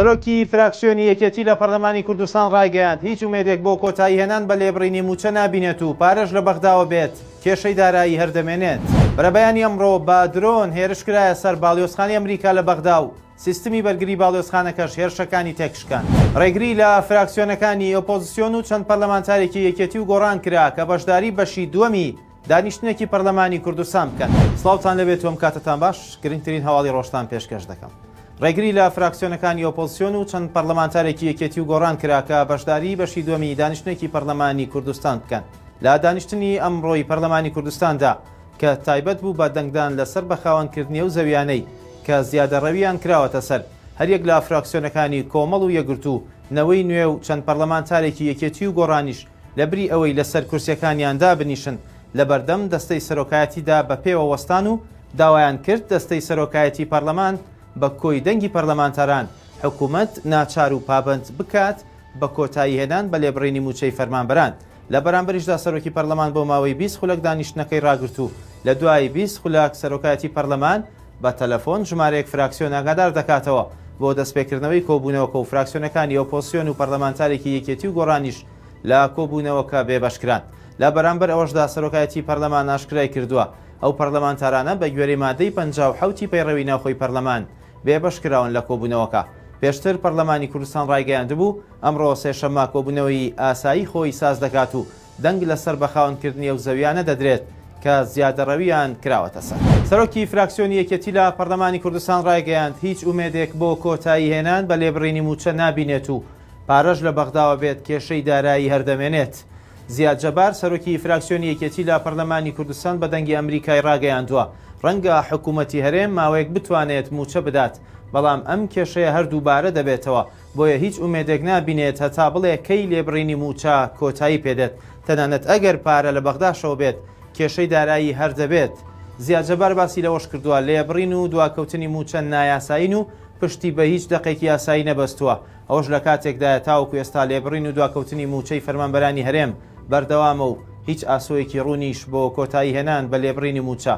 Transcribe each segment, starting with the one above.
سەرۆکی فراکسیۆنی یەکێتی لە پەرلەمانی کوردستان ڕایگەیاند هیچ ومێدێک بۆ کۆتایی هێنان بە لێبڕینی موچە نابینێت و پارەش لە بەغداوە بێت کێشەی دارایی هەردەمێنێت. بەرەبەیانی ئەمڕۆ با درۆن هێرشکرایە سەر باڵیۆزخانەی ئەمریکا لە بەغدا و سیستمی بەرگری باڵیۆزخانەکەش هێرشەکانی تێکشکان. ڕێگری لە فراکسیۆنەکانی ئۆپۆزیسیۆن و چەند پەرلەمانتارێکی یەکێتی و گۆڕان کرا کە بەشداری بەشی دووەمی دانیشتنێکی پەرلەمانی کوردستان بکەن. سڵاوتان لەبێت وەم کاتتان باش، گرنگترین هەواڵی ڕۆژتان پێشکەش دەکەم. ڕێگری لە فراکسیۆنەکانی ئۆپۆزیسیۆن و چەند پەرلەمانتارێکی یەکێتی و گۆڕان کرا کە بەشداری بەشی دووەمی دانیشتنێکی پەرلەمانی کوردستان بکەن. لە دانیشتنی ئەمڕۆی پەرلەمانی کوردستاندا کە تایبەت بوو بە دەنگدان لەسەر بەخاوەنکردنی و زەویانەی کە زیادەڕەویان کراوەتە سەر هەریەک لە فراکسیۆنەکانی کۆمەڵ و یەکگرتو و نەوەی نوێ و چەند پەرلەمانتارێکی یەکێتی و گۆڕانیش لەبری ئەوەی لەسەر کورسیەکانیاندا بنیشن لە بەردەم دەستەی سەرۆکایەتیدا بە پێوە وەستان و داوایان کرد دەستەی سەرۆکایەتی پەرلەمان بە کۆی دەنگی پەرلەمانتاران حکوومەت ناچار و پابند بکات بە کۆتایی هێنان بە لێبڕینی موچەی فەرمانبەران. لە بەرامبەریشدا سەرۆکی پەرلەمان بۆ ماوەی 20 خولەک دانیشتنەکەی ڕاگرت و لە دوای 20 خولەک سەرۆکایەتی پەرلەمان بە تەلەفۆن ژمارەیەک فراکسیۆن ئاگادار دەکاتەوە بۆ دەستپێکردنەوەی کۆبوونەوەکە و فراکسیۆنەکانی ئۆپۆزیسیۆن و پەرلەمانتارێکی یەکێتی و گۆڕانیش لە کۆبوونەوەکە بێبەشکران. لە بەرامبەر ئەوەشدا سەرۆکایەتی پەرلەمان ئاشکرای کردووە ئەو پەرلەمانتارانە بە گوێرەی مادەی 57 پەیڕەوی ناوخۆی پەرلەمان بێبەشکراون لە کۆبوونەوەکە. پێشتر پەرلەمانی کوردستان ڕایگەیاندبوو ئەمڕۆ سێشەممە کۆبوونەوەی ئاسایی خۆی ساز دەکات و دەنگ لەسەر بەخاوەنکردنی ئەو زەویانە دەدرێت کە زیادەڕەویان کراوەتە سەر. سەرۆکی فراکسیۆنی یەکێتی لە پەرلەمانی کوردستان ڕایگەیاند هیچ ومێدێک بۆ کۆتایی هێنان بە لێبڕینی موچە نابینێت و پارەش لە بەغداوە بێت کێشەی دارایی هەردەمێنێت. زیاد جەبار سەرۆکی فراکسیۆنی یەکێتی لە پەرلەمانی کوردستان بە دەنگی ئەمریکای ڕاگەیاندووە ڕەنگە حکوومەتی هەرێم ماوەیەک بتوانێت موچە بدات، بەڵام ئەم کێشەیە هەردووبارە دەبێتەوە بۆیە هیچ ومێدێک نابینێت هەتا بڵێ کەی لێبڕینی موچە کۆتایی پێدێت، تەنانەت ئەگەر پارە لە بەغداشەوە بێت کێشەی دارایی هەردەبێت. زیاد جەبار باسی لەوەش کردووە لێبڕین و دواکەوتنی موچە نایاساین و پشتی بە هیچ دەقێکی یاسایی نەبەستووە. ئەوەش لە کاتێکدایە تاوەکو ئێستا لێبڕین و دواکەوتنی موچەی فەرمانبەرانی هەرێم بەردەوامە و هیچ ئاسۆیەکی ڕوونیش بۆ کۆتایی هێنان بە لێبڕینی موچە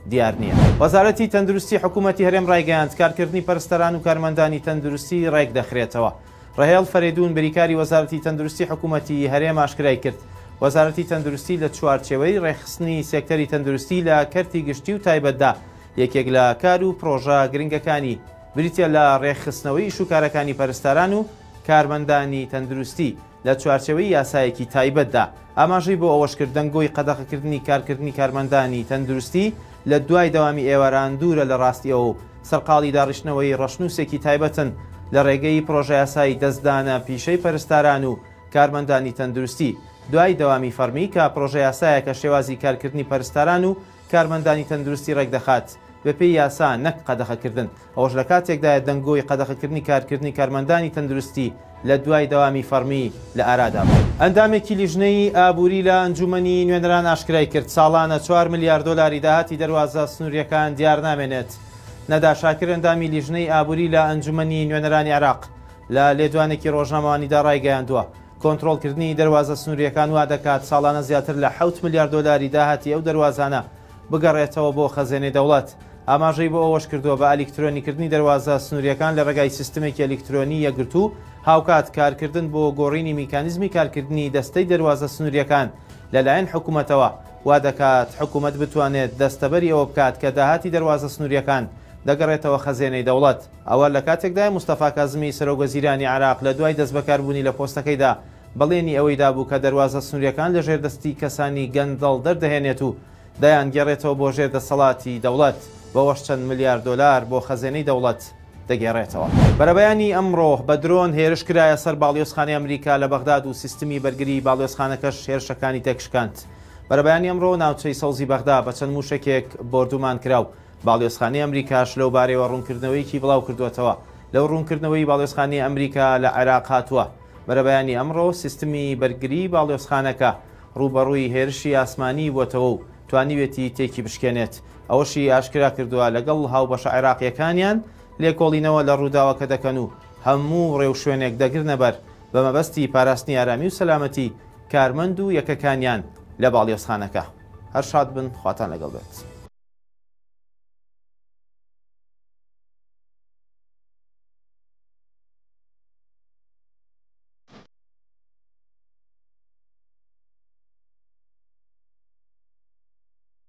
دیار نییە. وەزارەتی تەندروستی حکوومەتی هەرێم ڕایگەیاند کارکردنی پەرستەران و کارمەندانی تەندروستی ڕێک دەخرێتەوە. ڕەهێڵ فەرێدون بریکاری وەزارەتی تەندروستی حکوومەتی هەرێم ئاشکرای کرد وەزارەتی تەندروستی لە چوارچێوەی ڕێخستنی سێکتەری تەندروستی لە کەرتی گشتی و تایبەتدا یەکێک لە کار و پرۆژە گرنگەکانی بریتە لە ڕێخستنەوەی شوکارەکانی پەرستەران و کارمەندانی تەندروستی لە چوارچێوەی یاسایەکی تایبەتدا. ئاماژەی بۆ ئەوەش کرد دەنگۆی قەدەغەکردنی کارکردنی کارمەندانی تەندروستی لە دوای دەوامی ئێواران دوورە لە ڕاستیەوە و سەرقاڵی داڕیشتنەوەی ڕەشنووسێکی تایبەتن لە ڕێگەی پرۆژە یاسایی دەستدانە پیشەی پەرستاران و کارمەندانی تەندروستی دوای دەوامی فەرمی کە پرۆژە یاسایە کە شێوازی کارکردنی پەرستاران و کارمەندانی تەندروستی ڕێک دەخات بە پێی یاسا نەک قەدەغەکردن. ئەوەش لە کاتێکدایە دەنگۆی قەدەغەکردنی کارکردنی کارمەندانی تەندروستی لە دوای دەوامی فەرمی لە ئارادا. ئەندامێکی لیژنەی ئابووری لە ئەنجومەنی نوێنەران ئاشکرای کرد ساڵانە 4 ملیار دۆلاری داهاتی دەواازە سنووریەکان دیار نامێنێت. نەدا شاکر ئەندامی لیژنەی ئابووری لە ئەنجومەنی نوێنەرانی عێراق لە لێدوانێکی ڕۆژنامەوانیدا ڕایگەیاندووە کۆنتڕۆڵکردنی دەواازە سنووریەکان وا دەکات ساڵانە زیاتر لە 7 ملیار دۆلاری داهاتی ئەو دەواازانە بگەڕێتەوە بۆ خەزێنەی دەوڵەت. ئاماژەی بۆ ئەوەش کردووە بە ئەلیکترۆنیکردنی دەواازە سنووریەکان لە ڕێگای سیستمێکی ئەلیکترۆنی یەکگرتو و هاوکات کارکردن بۆ گۆڕینی میکانیزمی کارکردنی دەستەی دەواازە سنووریەکان لەلایەن حکوومەتەوە وا دەکات حکوومەت بتوانێت دەستەبەری ئەوە بکات کە داهاتی دەواازە سنووریەکان دەگەڕێتەوە خەزێنەی دەوڵەت. ئەوە لە کاتێکدا مستەفا کازمی سەرۆکوەزیرانی عێراق لە دوای دەست بەکاربوونی لە پۆستەکەیدا بەڵێنی ئەوەی دابوو کە دەواازە سنووریەکان لە ژێردەستی کەسانی گەندەڵ دەردەهێنێت و دایان گەڕێتەوە بۆ ژێردەسەڵاتی دەوڵەت بەوەش چەند ملیار دۆلار بۆ خەزێنەی دەوڵەت دەگێڕێتەوە. بەرەبەیانی ئەمڕۆ بە درۆن هێرشکرایە سەر باڵیۆزخانەی ئەمریکا لە بەغداد و سیستمی بەرگری باڵیۆزخانەکەش هێرشەکانی تێکشکاند. بەرەبەیانی ئەمڕۆ ناوچەی سەوزی بەغدا بە چەند موشکێک بردومان کراو. باڵیۆزخانەی ئەمریکاش لەو بارەوە ڕوونکردنەوەیکی بڵاو کردوێتەوە لەو ڕوونکردنەوەی باڵیۆزخانەی ئەمریکا لە عێراق هاتووە. بەرەبەیانی ئەمڕۆ سیستمی بەرگری باڵیۆزخانەکە ڕوبەڕووی هێرشی ئاسمانی بووەتەوە و توانیوێتی تێکی بشکێنێت. ئەوەشی ئاشکرا کردووە لەگەڵ هاوبەشە عێراقیەکانیان لێکۆڵینەوە لە ڕووداوەکە دەکەن و هەموو ڕێو شوێنێک دەگرنەبەر بە مەبەستی پاراستنی ئارامی و سەلامەتی کارمەند و یەکەکانیان لە باڵیۆزخانەکە. هەر شاد بن، خواتان لەگەڵ بێت.